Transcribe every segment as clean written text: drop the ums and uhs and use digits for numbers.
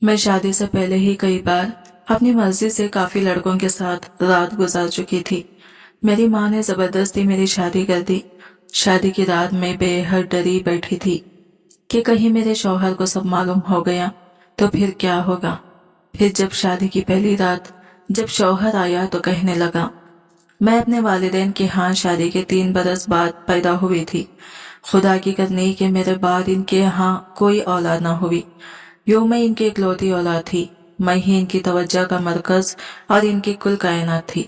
मैं शादी से पहले ही कई बार अपनी मर्जी से काफी लड़कों के साथ रात गुजार चुकी थी। मेरी माँ ने जबरदस्ती मेरी शादी कर दी। शादी की रात मैं बेहद डरी बैठी थी कि कहीं मेरे शौहर को सब मालूम हो गया तो फिर क्या होगा। फिर जब शादी की पहली रात जब शौहर आया तो कहने लगा, मैं अपने वालिदैन के यहाँ शादी के 3 बरस बाद पैदा हुई थी। खुदा की करनी कि मेरे बाद इनके यहाँ कोई औलाद ना हुई। यूं मैं इनकी इकलौती औलाद थी। मैं ही इनकी तवज्जो का मरकज और इनकी कुल कायनात थी।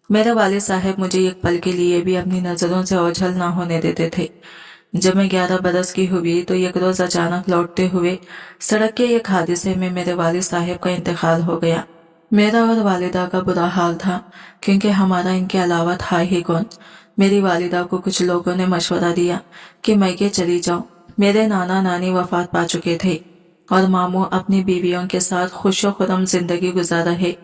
मेरे वालिद साहब मुझे एक पल के लिए भी अपनी नजरों से ओझल ना होने देते थे। जब मैं 11 बरस की हुई तो एक रोज अचानक लौटते हुए सड़क के एक हादसे में मेरे वालिद साहब का इंतकाल हो गया। मेरा और वालिदा का बुरा हाल था क्योंकि हमारा इनके अलावा था ही कौन। मेरी वालिदा को कुछ लोगों ने मशवरा दिया कि मैके चली जाऊं। मेरे नाना नानी वफात पा चुके थे और मामू अपनी बीवियों के साथ खुशो खुरम जिंदगी गुजार रहे।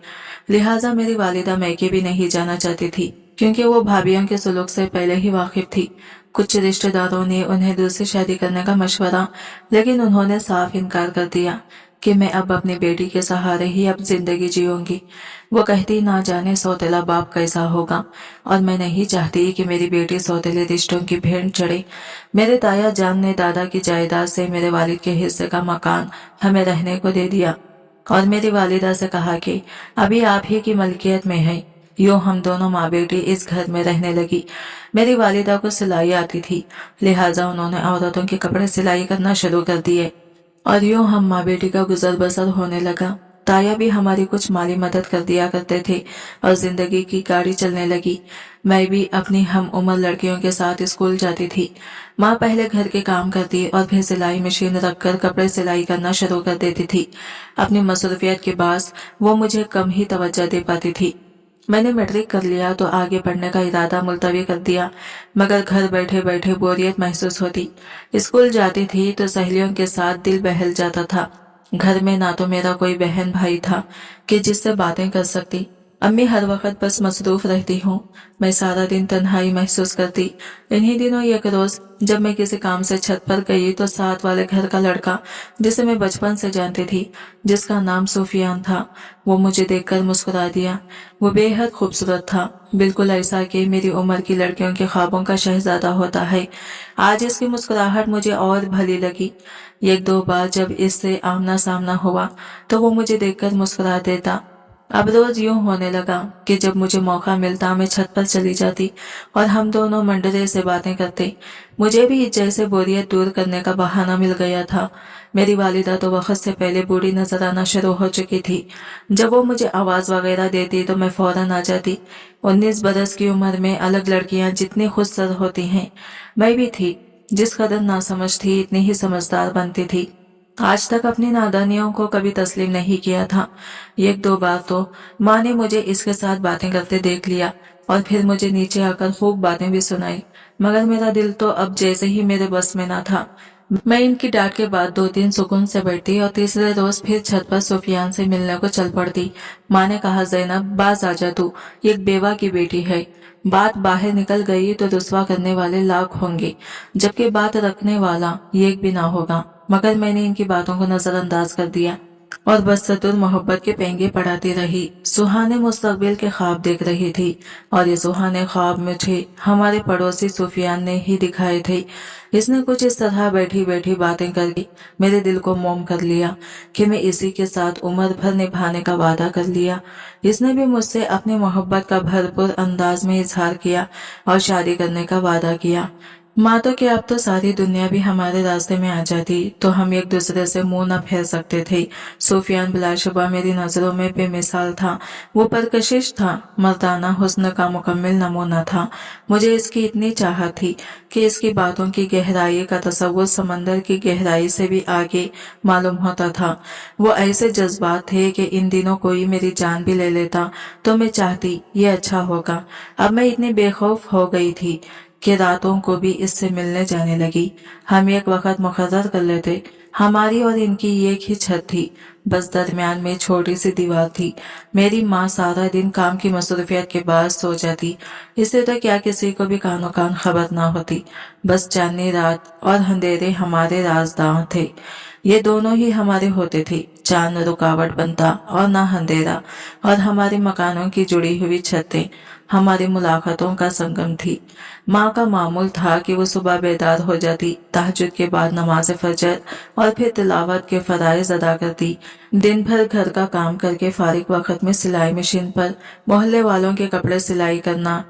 लिहाजा मेरी वालिदा मैके भी नहीं जाना चाहती थी क्योंकि वो भाभियों के सुलूक से पहले ही वाकिफ थी। कुछ रिश्तेदारों ने उन्हें दूसरी शादी करने का मशवरा, लेकिन उन्होंने साफ इनकार कर दिया कि मैं अब अपनी बेटी के सहारे ही अब जिंदगी जीऊंगी। वो कहती ना जाने सौतेला बाप कैसा होगा और मैं नहीं चाहती कि मेरी बेटी सौतेले रिश्तों की भेंट चढ़े। मेरे ताया जान ने दादा की जायदाद से मेरे वालिद के हिस्से का मकान हमें रहने को दे दिया और मेरी वालिदा से कहा कि अभी आप ही की मलकियत में है। यूं हम दोनों माँ बेटी इस घर में रहने लगी। मेरी वालिदा को सिलाई आती थी, लिहाजा उन्होंने औरतों के कपड़े सिलाई करना शुरू कर दिए और यूं हम माँ बेटी का गुजर बसर होने लगा। ताया भी हमारी कुछ माली मदद कर दिया करते थे और जिंदगी की गाड़ी चलने लगी। मैं भी अपनी हम उम्र लड़कियों के साथ स्कूल जाती थी। माँ पहले घर के काम करती और फिर सिलाई मशीन रखकर कपड़े सिलाई करना शुरू कर देती थी। अपनी मसरूफियत के बास वो मुझे कम ही तवज्जो दे पाती थी। मैंने मैट्रिक कर लिया तो आगे पढ़ने का इरादा मुलतवी कर दिया, मगर घर बैठे बैठे बोरियत महसूस होती। स्कूल जाती थी तो सहेलियों के साथ दिल बहल जाता था। घर में ना तो मेरा कोई बहन भाई था कि जिससे बातें कर सकती। अम्मी हर वक्त बस मसरूफ रहती हूँ। मैं सारा दिन तन्हाई महसूस करती। इन्हीं दिनों एक रोज जब मैं किसी काम से छत पर गई तो साथ वाले घर का लड़का, जिसे मैं बचपन से जानती थी, जिसका नाम सुफियान था, वो मुझे देखकर मुस्कुरा दिया। वो बेहद खूबसूरत था, बिल्कुल ऐसा कि मेरी उम्र की लड़कियों के ख्वाबों का शहजादा होता है। आज इसकी मुस्कुराहट मुझे और भली लगी। 1-2 बार जब इससे आमना सामना हुआ तो वो मुझे देखकर मुस्कुरा देता। अब रोज यूं होने लगा कि जब मुझे मौका मिलता मैं छत पर चली जाती और हम दोनों मंडरे से बातें करते। मुझे भी जैसे बोरियत दूर करने का बहाना मिल गया था। मेरी वालिदा तो वक्त से पहले बूढ़ी नजर आना शुरू हो चुकी थी। जब वो मुझे आवाज वगैरह देती तो मैं फौरन आ जाती। 19 बरस की उम्र में अलग लड़कियां जितनी खुदसर होती हैं, मैं भी थी। जिस कदर नासमझ थी इतनी ही समझदार बनती थी। आज तक अपनी नादानियों को कभी तस्लीम नहीं किया था। 1-2 बार तो माँ ने मुझे इसके साथ बातें करते देख लिया और फिर मुझे नीचे आकर खूब बातें भी सुनाई, मगर मेरा दिल तो अब जैसे ही मेरे बस में ना था। मैं इनकी डांट के बाद 2 दिन सुकून से बैठती और तीसरे रोज फिर छत पर सुफियान से मिलने को चल पड़ती। माँ ने कहा, जैनब बाज आजा, तू एक बेवा की बेटी है। बात बाहर निकल गई तो रुस्वा करने वाले लाख होंगे, जबकि बात रखने वाला एक भी ना होगा। मगर मैंने इनकी बातों को नजरअंदाज कर दिया और बस सतुर मोहब्बत के पेंगे पढ़ाती रही। सुहाने मुस्तकबिल के ख्वाब देख रही थी और ये सुहाने ख्वाब मुझे हमारे पड़ोसी सुफियान ने ही दिखाए थे। इसने कुछ इस तरह बैठी बैठी बातें करके मेरे दिल को मोम कर लिया कि मैं इसी के साथ उम्र भर निभाने का वादा कर लिया। इसने भी मुझसे अपनी मोहब्बत का भरपूर अंदाज में इजहार किया और शादी करने का वादा किया। माँ तो कि अब तो सारी दुनिया भी हमारे रास्ते में आ जाती तो हम एक दूसरे से मुंह न फेर सकते थे। सुफियान बिलाशुबा मेरी नजरों में बेमिसाल था। वो परकशिश था, मर्दाना हुस्न का मुकम्मल नमूना था। मुझे इसकी इतनी चाहत थी कि इसकी बातों की गहराई का तसव्वुर समंदर की गहराई से भी आगे मालूम होता था। वो ऐसे जज्बात थे कि इन दिनों कोई मेरी जान भी ले लेता तो मैं चाहती ये अच्छा होगा। अब मैं इतनी बेखौफ हो गई थी कि रातों को भी इससे मिलने जाने लगी। हम एक वक्त मुकर्रर कर लेते। हमारी और इनकी एक ही छत थी, बस दरमियान में छोटी सी दीवार थी। मेरी माँ सारा दिन काम की मसरूफियत के बाद सो जाती, इससे तो क्या किसी को भी कानो कान खबर ना होती। बस चांदनी रात और अंधेरे हमारे राजदार थे। ये दोनों ही हमारे होते थे, चांद न रुकावट बनता और न अंधेरा, और हमारे मकानों की जुड़ी हुई छतें हमारी मुलाकातों का संगम थी। माँ का मामूल था कि वो सुबह बेदार हो जाती, तहज्जुद के बाद नमाज फजर और फिर तिलावत के फराइज अदा करती। दिन भर घर का काम करके फारिग वक्त में सिलाई मशीन पर मोहल्ले वालों के कपड़े सिलाई करना,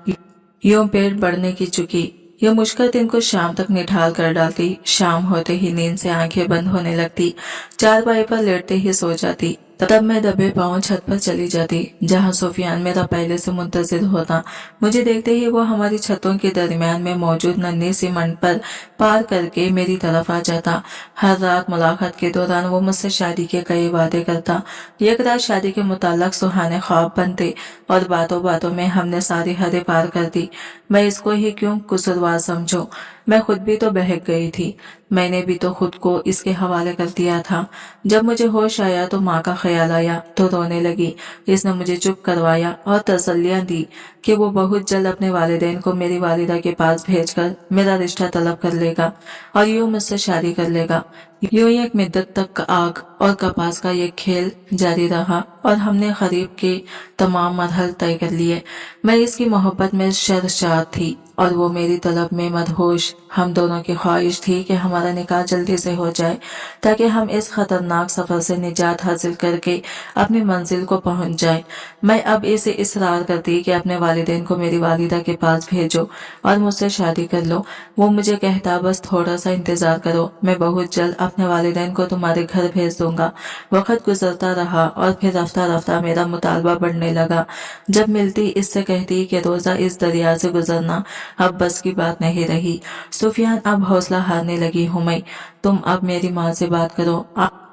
यूं पेट बढ़ने की चुकी। यह मुश्किल दिन को शाम तक निठाल कर डालती। शाम होते ही नींद से आंखें बंद होने लगती, चारपाई पर लेटते ही सो जाती। तब मैं दबे पांव छत पर चली जाती, जहां सुफियान मेरा पहले से मुंतजिर होता। मुझे देखते ही वो हमारी छतों के दरमियान में मौजूद नन्ही सी मंड पर पार करके मेरी तरफ आ जाता। हर रात मुलाकात के दौरान वो मुझसे शादी के कई वादे करता। एक रात शादी के मुताल्लिक सुहाने ख्वाब बनते और बातों बातों में हमने सारी हदें पार कर दी। मैं इसको ही क्यों कसूरवार समझूं? मैं खुद भी तो बहक गई थी। मैंने भी तो खुद को इसके हवाले कर दिया था। जब मुझे होश आया तो माँ का ख्याल आया तो रोने लगी। इसने मुझे चुप करवाया और तसल्लियां दी कि वो बहुत जल्द अपने वालिदैन को मेरी वालिदा के पास भेजकर मेरा रिश्ता तलब कर लेगा और यूं मुझसे शादी कर लेगा। यूं ही एक मुद्दत तक आग और कपास का ये खेल जारी रहा और हमने खरीब के तमाम मरहल तय कर लिए। मैं इसकी मोहब्बत में शर्शाद थी और वो मेरी तलब में मदहोश। हम दोनों की ख्वाहिश थी कि हमारा निकाह जल्दी से हो जाए ताकि हम इस खतरनाक सफर से निजात हासिल करके अपनी मंजिल को पहुंच जाए। मैं अब इसे इसरार करती कि अपने वालिदैन को मेरी वालिदा के पास भेजो और मुझसे शादी कर लो। वो मुझे कहता, बस थोड़ा सा इंतजार करो, मैं बहुत जल्द अपने वालिदैन को तुम्हारे घर भेज दूंगा। वक्त गुजरता रहा और फिर रफ्ता रफ्ता मेरा मुतालबा बढ़ने लगा। जब मिलती इससे कहती कि रोजा इस दरिया से गुजरना अब बस की बात नहीं रही। सुफियान, अब हौसला हारने लगी हूँ मैं, तुम अब मेरी माँ से बात करो।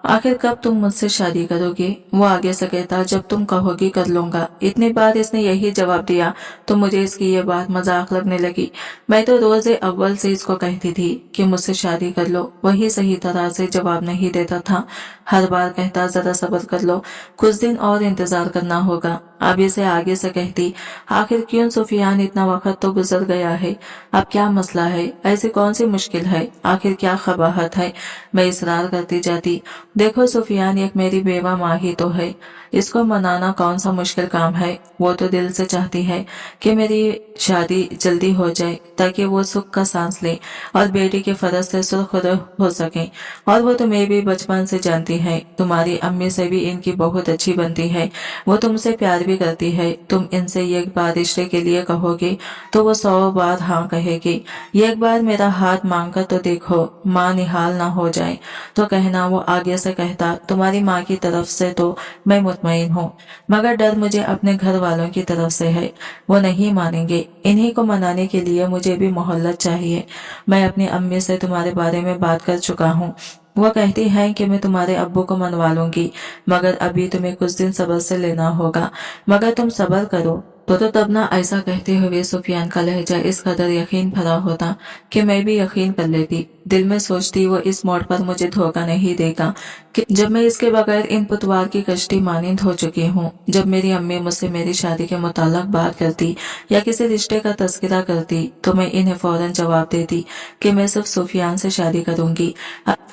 आखिर कब तुम मुझसे शादी करोगे? वो आगे से कहता, जब तुम कहोगी कर लूंगा। इतनी बार इसने यही जवाब दिया तो मुझे इसकी ये बात मजाक लगने लगी। मैं तो रोजे अव्वल से इसको कहती थी कि मुझसे शादी कर लो, वही सही तरह से जवाब नहीं देता था। हर बार कहता, जरा सब्र कर लो, कुछ दिन और इंतजार करना होगा। अब इसे आगे से कहती, आखिर क्यों सुफियान, इतना वक्त तो गुजर गया है, अब क्या मसला है? ऐसी कौन सी मुश्किल है? आखिर क्या खबाहत है? मैं इसरार करती जाती। देखो सुफियान, एक मेरी बेवा माँ ही तो है, इसको मनाना कौन सा मुश्किल काम है। वो तो दिल से चाहती है कि मेरी शादी जल्दी हो जाए ताकि वो सुख का सांस ले और बेटी के फर्ज से सुरखुर हो सके। और वो तुम्हें भी बचपन से जानती है, तुम्हारी अम्मी से भी इनकी बहुत अच्छी बनती है। वो तुमसे प्यार भी करती है। तुम इनसे एक बार रिश्ते के लिए कहोगे तो वो 100 बार हाँ कहेगी। एक बार मेरा हाथ मांग कर तो देखो, माँ निहाल ना हो जाए तो कहना। वो आगे से कहता, तुम्हारी माँ की तरफ से तो मैं मुतमईन हूँ, मगर डर मुझे अपने घर वालों की तरफ से है। वो नहीं मानेंगे। इन्हीं को मनाने के लिए मुझे भी मोहल्लत चाहिए। मैं अपनी अम्मी से तुम्हारे बारे में बात कर चुका हूँ। वो कहती है कि मैं तुम्हारे अब्बू को मनवा लूंगी, मगर अभी तुम्हें कुछ दिन सब्र से लेना होगा। मगर तुम सब्र करो तो तब ना। ऐसा कहते हुए सुफियान का लहजा इस कदर यकीन भरा होता कि मैं भी यकीन कर लेती। दिल में सोचती, वो इस मोड़ पर मुझे धोखा नहीं देगा कि जब मैं इसके बगैर इन पुतवार की कश्ती मानिंद हो चुकी हूँ। जब मेरी अम्मी मुझसे मेरी शादी के मुताल्लिक बात करती या किसी रिश्ते का तस्करा करती तो मैं इन्हें फौरन जवाब देती कि मैं सिर्फ सुफियान से शादी करूंगी।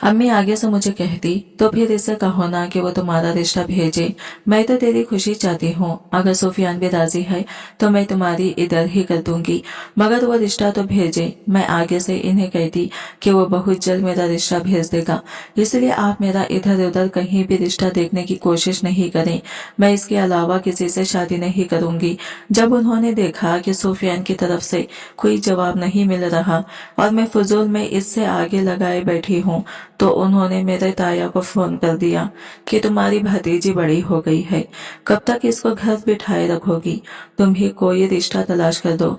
अम्मी आगे से मुझे कहती, तो फिर इससे कहो ना कि वो तुम्हारा रिश्ता भेजे। मैं तो तेरी खुशी चाहती हूँ, अगर सुफियान भी राजी है तो मैं तुम्हारी इधर ही कर दूंगी, मगर वो रिश्ता तो भेजे। मैं आगे से इन्हें कहती कि वो बहुत जल्द मेरा रिश्ता भेज देगा, इसलिए आप मेरा इधर उधर कहीं भी रिश्ता देखने की कोशिश नहीं करें। मैं इसके अलावा किसी से शादी नहीं करूंगी। जब उन्होंने देखा कि सुफियान की तरफ से कोई जवाब नहीं मिल रहा और मैं फजूल में इससे आगे लगाए बैठी हूँ, तो उन्होंने मेरे ताया को फोन कर दिया कि तुम्हारी भतीजी बड़ी हो गई है, कब तक इसको घर बिठाए रखोगी? तुम ही कोई रिश्ता तलाश कर दो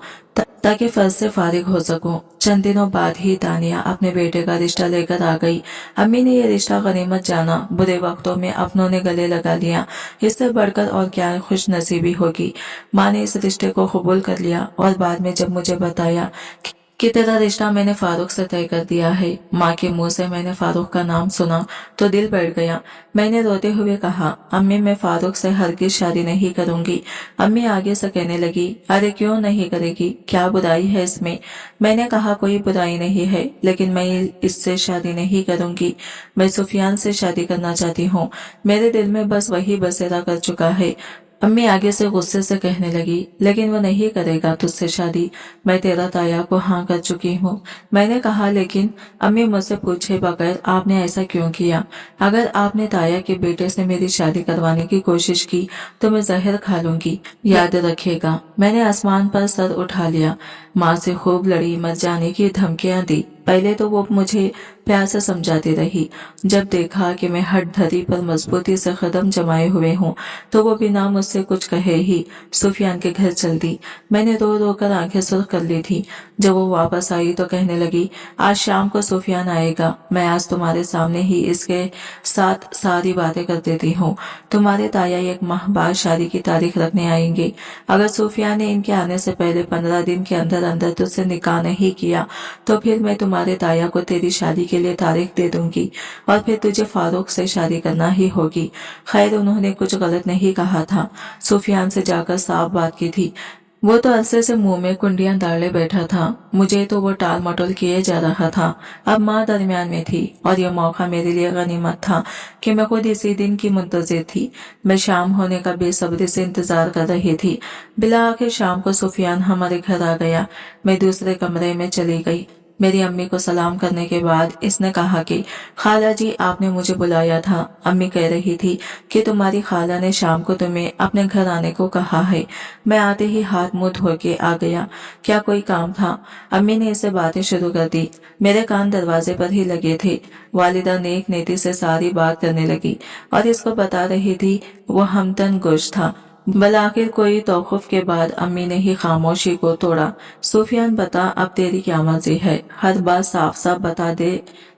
ताकि फर्ज से फारिग हो सकूं। चंद दिनों बाद ही तानिया अपने बेटे का रिश्ता लेकर आ गई। अम्मी ने यह रिश्ता गनीमत जाना, बुरे वक्तों में अपनों ने गले लगा लिया। इससे बढ़कर और क्या खुश नसीबी होगी। माँ ने इस रिश्ते को कबूल कर लिया और बाद में जब मुझे बताया कि तेरा रिश्ता मैंने फारूक से तय कर दिया है। माँ के मुंह से मैंने फारूक का नाम सुना तो दिल बैठ गया। मैंने रोते हुए कहा, अम्मी मैं फारूक से हरगिज शादी नहीं करूंगी। अम्मी आगे से कहने लगी, अरे क्यों नहीं करेगी, क्या बुराई है इसमें। मैंने कहा कोई बुराई नहीं है, लेकिन मैं इससे शादी नहीं करूंगी। मैं सुफियान से शादी करना चाहती हूँ। मेरे दिल में बस वही बसेरा कर चुका है। अम्मी आगे से गुस्से से कहने लगी, लेकिन वो नहीं करेगा तुझसे शादी। मैं तेरा ताया को हाँ कर चुकी हूँ। मैंने कहा, लेकिन अम्मी मुझसे पूछे बगैर आपने ऐसा क्यों किया। अगर आपने ताया के बेटे से मेरी शादी करवाने की कोशिश की तो मैं जहर खा लूंगी, याद रखेगा। मैंने आसमान पर सर उठा लिया। माँ से खूब लड़ी, मर जाने की धमकियां दी। पहले तो वो मुझे प्यार से समझाती रही। जब देखा कि मैं हट धरी पर मजबूती से कदम जमाए हुए हूँ तो वो बिना मुझसे कुछ कहे ही सुफियान के घर चल दी। मैंने रो रो कर आंखें सुर्ख कर ली थी। जब वो वापस आई तो कहने लगी, आज शाम को सुफियान आएगा। मैं आज तुम्हारे सामने ही इसके साथ सारी बातें कर देती हूँ। तुम्हारे ताया एक माह बाद शादी की तारीख रखने आएंगे। अगर सुफियान ने इनके आने से पहले 15 दिन के अंदर अंदर तुझसे निकाह नहीं किया तो फिर मैं तुम्हारे ताया को तेरी शादी के लिए तारीख दे दूंगी और फिर तुझे फारूक से शादी करना ही होगी। खैर उन्होंने कुछ गलत नहीं कहा था। सुफियान से जाकर साफ बात की थी। वो तो अरसे से मुंह में कुंडियां डाले बैठा था। मुझे तो वो टाल मटोल किए जा रहा था। अब माँ दरमियान में थी और यह मौका मेरे लिए गनीमत था कि मैं खुद इसी दिन की मुंतजिर थी। मैं शाम होने का बेसब्री से इंतजार कर रही थी। बिला आखिर शाम को सुफियान हमारे घर आ गया। मैं दूसरे कमरे में चली गई। मेरी अम्मी को सलाम करने के बाद इसने कहा कि खाला जी आपने मुझे बुलाया था। अम्मी कह रही थी कि तुम्हारी खाला ने शाम को तुम्हें अपने घर आने को कहा है। मैं आते ही हाथ मुंह धो के आ गया। क्या कोई काम था? अम्मी ने इससे बातें शुरू कर दी। मेरे कान दरवाजे पर ही लगे थे। वालिदा नेक नीति से सारी बात करने लगी और इसको बता रही थी वो हमतन गोश था। बल आखिर कोई तौक़ुफ़ के बाद अम्मी ने ही खामोशी को तोड़ा। सुफियान बता अब तेरी क्या मर्जी है, हर बात साफ साफ बता दे,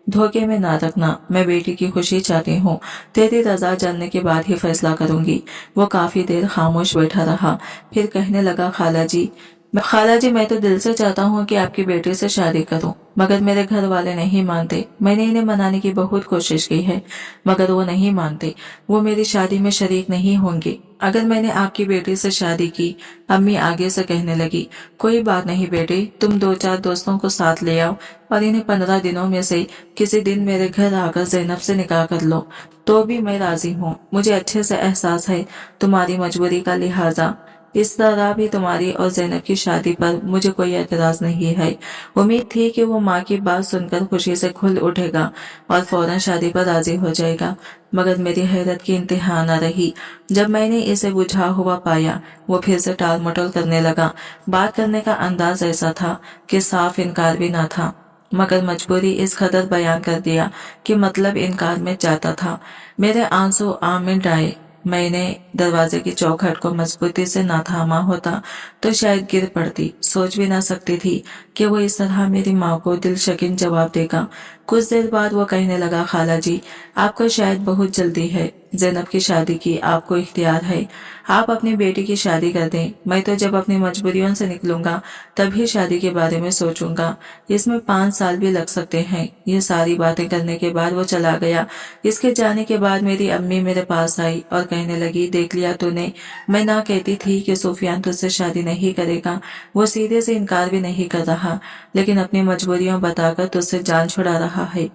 धोखे में ना रखना। मैं बेटी की खुशी चाहती हूँ। तेरी रजा जानने के बाद ही फैसला करूंगी। वो काफी देर खामोश बैठा रहा, फिर कहने लगा, खाला जी मैं तो दिल से चाहता हूँ कि आपकी बेटी से शादी करूं, मगर मेरे घर वाले नहीं मानते। मैंने इन्हें मनाने की बहुत कोशिश की है मगर वो नहीं मानते। वो मेरी शादी में शरीक नहीं होंगे अगर मैंने आपकी बेटी से शादी की। अम्मी आगे से कहने लगी, कोई बात नहीं बेटे, तुम 2-4 दोस्तों को साथ ले आओ और इन्हें 15 दिनों में से किसी दिन मेरे घर आकर ज़ैनब से निकाह कर लो तो भी मैं राजी हूँ। मुझे अच्छे से एहसास है तुम्हारी मजबूरी का, लिहाजा इस तरह भी तुम्हारी और ज़ैनब की शादी पर मुझे कोई एतराज नहीं है। उम्मीद थी कि वो माँ की बात सुनकर खुशी से खुल उठेगा और फौरन शादी पर राजी हो जाएगा, मगर मेरी हैरत की इंतहा न रही जब मैंने इसे बुझा हुआ पाया। वो फिर से टाल मटोल करने लगा। बात करने का अंदाज ऐसा था कि साफ इनकार भी न था, मगर मजबूरी इस कदर बयान कर दिया कि मतलब इनकार में जाता था। मेरे आंसू आमिर आए। मैंने दरवाजे की चौखट को मजबूती से ना थामा होता तो शायद गिर पड़ती। सोच भी ना सकती थी कि वो इस तरह मेरी माँ को दिलशकीन जवाब देगा। कुछ देर बाद वो कहने लगा, खाला जी आपको शायद बहुत जल्दी है। ज़ैनब की शादी की आपको इख्तियार है। आप अपनी बेटी की शादी कर दें। मैं तो जब अपनी मजबूरियों से निकलूंगा तभी शादी के बारे में सोचूंगा। इसमें 5 साल भी लग सकते हैं। ये सारी बातें करने के बाद वो चला गया। इसके जाने के बाद मेरी अम्मी मेरे पास आई और कहने लगी, देख लिया तूने, मैं ना कहती थी कि सुफियान तुझसे शादी नहीं करेगा। वो सीधे से इनकार भी नहीं कर रहा, लेकिन अपनी मजबूरियों बताकर तुझसे जान छुड़ा रहा है।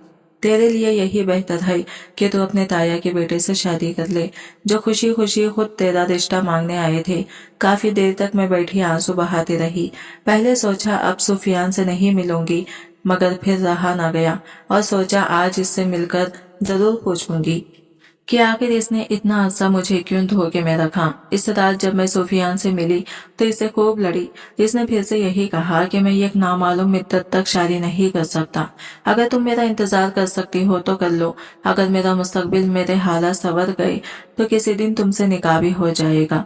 तेरे लिए यही बेहतर है कि तू अपने ताया के बेटे से शादी कर ले, जो खुशी खुशी खुद तेरा रिश्ता मांगने आए थे। काफी देर तक मैं बैठी आंसू बहाती रही। पहले सोचा अब सुफियान से नहीं मिलूंगी, मगर फिर रहा ना गया और सोचा आज इससे मिलकर जरूर पूछूंगी कि आखिर इसने इतना अरसा मुझे क्यों धोखे में रखा। इस रात जब मैं सुफियान से मिली तो इससे खूब लड़ी। इसने फिर से यही कहा कि मैं एक नामालूम मुद्दत तक शादी नहीं कर सकता। अगर तुम मेरा इंतजार कर सकती हो तो कर लो। अगर मेरा मुस्तकबिल, मेरे हालात संवर गए तो किसी दिन तुमसे निकाह भी हो जाएगा।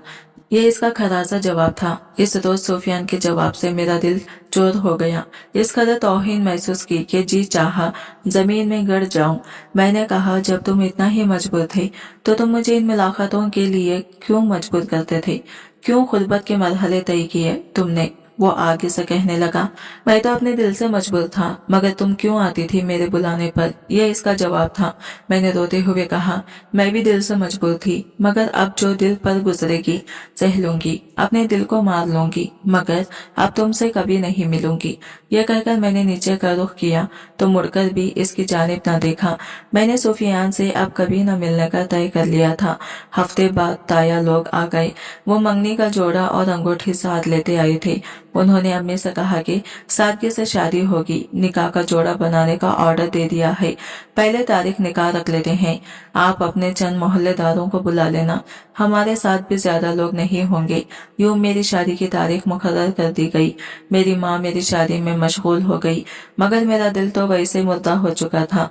ये इसका खरासा जवाब था। इस रोज सुफियान के जवाब से मेरा दिल चोर हो गया। इस कदर तौहीन महसूस की कि जी चाहा जमीन में गड़ जाऊं। मैंने कहा, जब तुम इतना ही मजबूर थे तो तुम मुझे इन मुलाकातों के लिए क्यों मजबूर करते थे? क्यों खुलबत के मरहले तय किए तुमने? वो आगे से कहने लगा, मैं तो अपने दिल से मजबूर था, मगर तुम क्यों आती थी मेरे बुलाने पर? यह इसका जवाब था। मैंने रोते हुए कहा, मैं भी दिल से मजबूर थी, मगर अब जो दिल पर गुजरेगी सह लूंगी, अपने दिल को मार लूंगी, मगर अब तुमसे कभी नहीं मिलूंगी। यह कहकर मैंने नीचे का रुख किया तो मुड़कर भी इसकी जानिब न देखा। मैंने सुफियान से अब कभी न मिलने का तय कर लिया था। हफ्ते बाद ताया लोग आ गए। वो मंगनी का जोड़ा और अंगूठी साथ लेते आए थे। उन्होंने अम्मी से कहा कि सादगी से शादी होगी, निकाह का जोड़ा बनाने का ऑर्डर दे दिया है, पहले तारीख निकाह रख लेते हैं। आप अपने चंद मोहल्लेदारों को बुला लेना, हमारे साथ भी ज्यादा लोग नहीं होंगे। यूं मेरी शादी की तारीख मुकर्रर कर दी गई। मेरी माँ मेरी शादी में मशगूल हो गई, मगर मेरा दिल तो वैसे मुर्दा हो चुका था।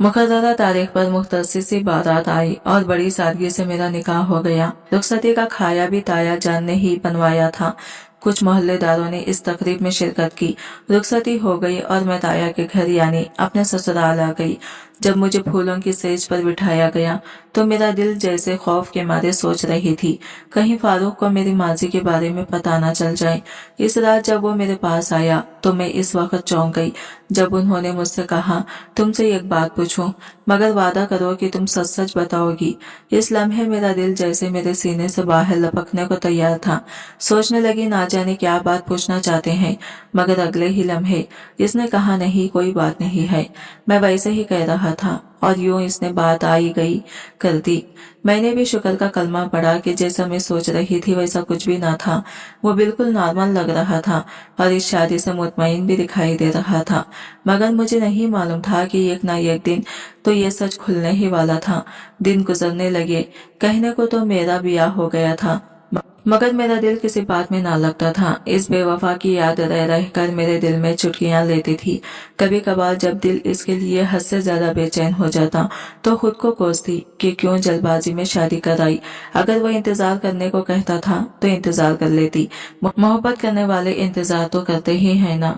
मुकर्ररा तारीख पर मुख्तसर सी बारात आई और बड़ी सादगी से मेरा निकाह हो गया। रुखसती का खाया भी ताया जान ने ही बनवाया था। कुछ मोहल्लेदारों ने इस तकरीब में शिरकत की। रुखसती हो गई और मैं ताया के घर यानी अपने ससुराल आ गई। जब मुझे फूलों की सेज पर बिठाया गया तो मेरा दिल जैसे खौफ के मारे सोच रही थी, कहीं फारूक को मेरी माजी के बारे में पता न चल जाए। इस रात जब वो मेरे पास आया तो मैं इस वक्त चौंक गई जब उन्होंने मुझसे कहा, तुमसे एक बात पूछूं, मगर वादा करो कि तुम सच सच बताओगी। इस लम्हे मेरा दिल जैसे मेरे सीने से बाहर लपकने को तैयार था। सोचने लगी ना जाने क्या बात पूछना चाहते हैं, मगर अगले ही लम्हे इसने कहा, नहीं कोई बात नहीं है। मैं वैसे ही कह रहा था और यूं इसने बात आई गई कर दी। मैंने भी शुक्र का कलमा पढ़ा कि जैसा मैं सोच रही थी वैसा कुछ भी ना था। वो बिल्कुल नॉर्मल लग रहा था और इस शादी से मुतमईन भी दिखाई दे रहा था, मगर मुझे नहीं मालूम था कि एक ना एक दिन तो ये सच खुलने ही वाला था। दिन गुजरने लगे, कहने को तो मेरा ब्याह हो गया था, मगर मेरा दिल किसी बात में ना लगता था। इस बेवफा की याद रह रह कर मेरे दिल में चुटकियां लेती थी। कभी कभार जब दिल इसके लिए हद से ज्यादा बेचैन हो जाता तो खुद को कोसती कि क्यों जल्दबाजी में शादी कराई। अगर वो इंतजार करने को कहता था तो इंतजार कर लेती। मोहब्बत करने वाले इंतजार तो करते ही है ना,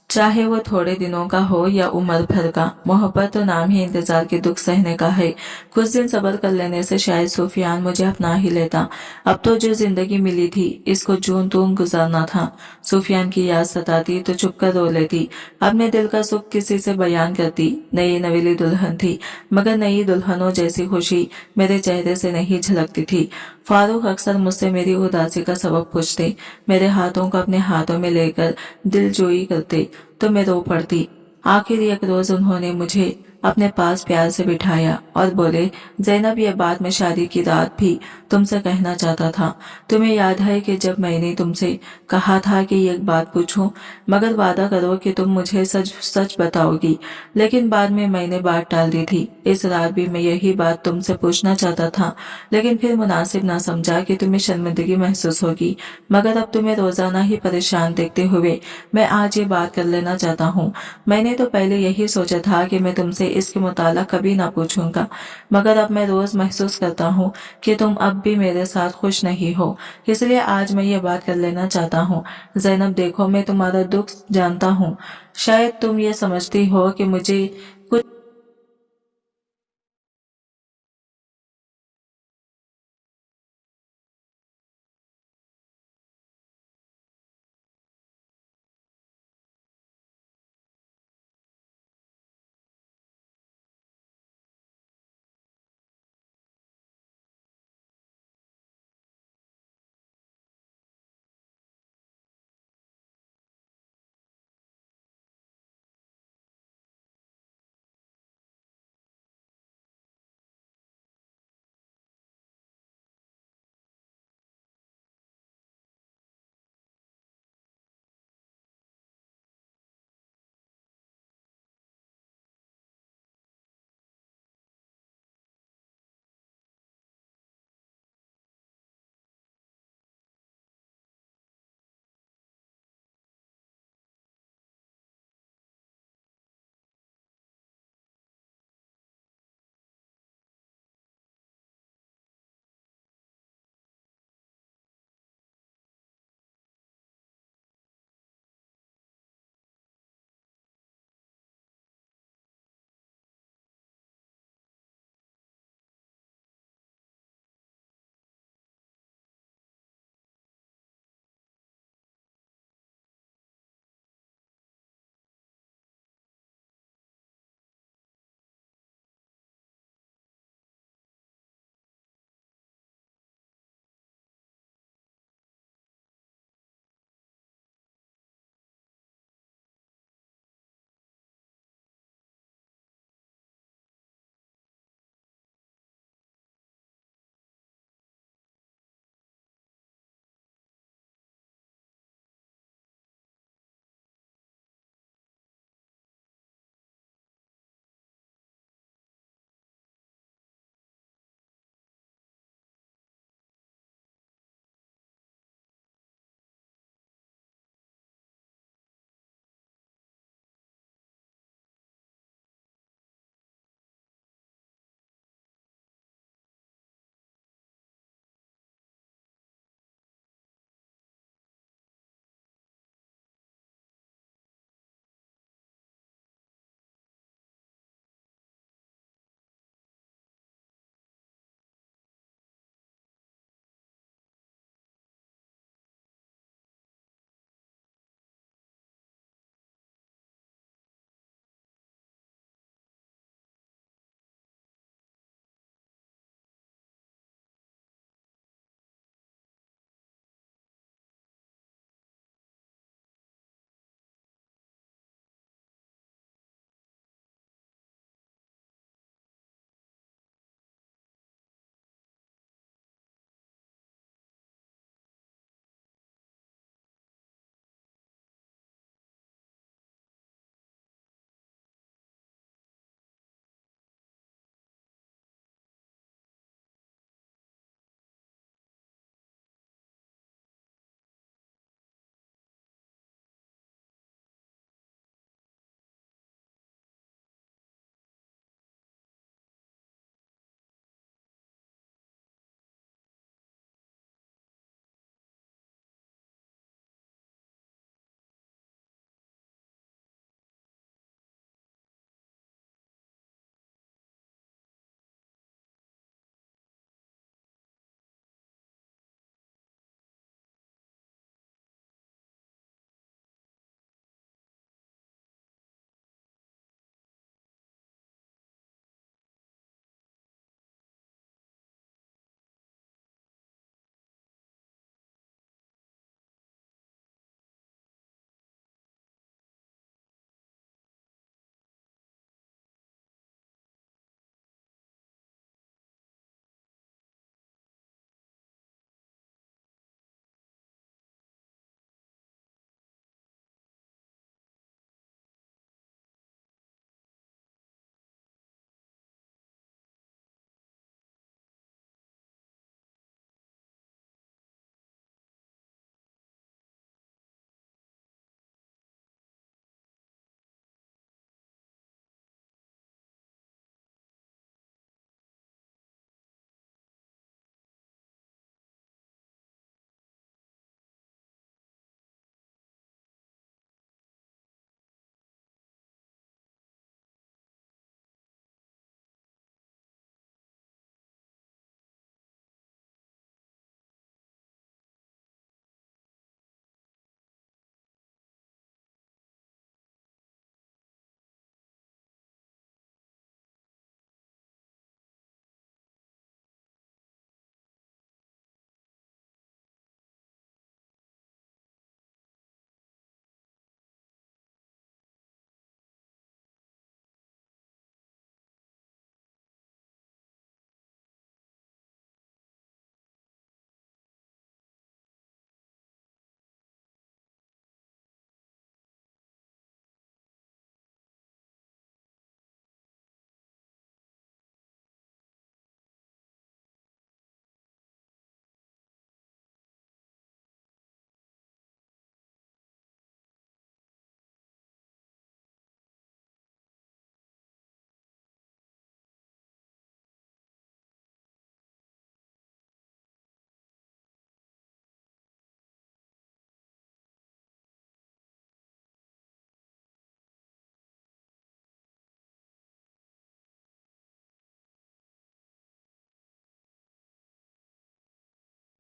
चाहे वो थोड़े दिनों का हो या उम्र भर का। मोहब्बत तो नाम ही इंतजार के दुख सहने का है। कुछ दिन सब्र कर लेने से शायद सुफियान मुझे अपना ही लेता। अब तो जो जिंदगी मिली थी इसको जून तून गुजारना था। सुफियान की याद सताती तो चुप कर रो लेती, अपने दिल का सुख किसी से बयान करती। नई नवेली दुल्हन थी, मगर नई दुल्हनों जैसी खुशी मेरे चेहरे से नहीं झलकती थी। फारूक अक्सर मुझसे मेरी उदासी का सबब पूछते, मेरे हाथों को अपने हाथों में लेकर दिलजोई करते तो मैं रो पड़ती। आखिर एक रोज उन्होंने मुझे अपने पास प्यार से बिठाया और बोले, ज़ैनब ये बात मैं शादी की रात भी तुमसे कहना चाहता था। तुम्हें याद है कि जब मैंने तुमसे कहा था कि एक बात पूछूं, मगर वादा करो कि तुम मुझे सच सच बताओगी। लेकिन बाद में मैंने बात टाल दी थी। इस रात भी मैं यही बात तुमसे पूछना चाहता था, लेकिन फिर मुनासिब ना समझा कि तुम्हें शर्मिंदगी महसूस होगी। मगर अब तुम्हें रोजाना ही परेशान देखते हुए मैं आज ये बात कर लेना चाहता हूँ। मैंने तो पहले यही सोचा था कि मैं तुमसे इसके मुताल्लिक कभी ना पूछूंगा, मगर अब मैं रोज महसूस करता हूँ कि तुम अब भी मेरे साथ खुश नहीं हो, इसलिए आज मैं ये बात कर लेना चाहता हूँ। ज़ैनब देखो, मैं तुम्हारा दुख जानता हूँ। शायद तुम ये समझती हो कि मुझे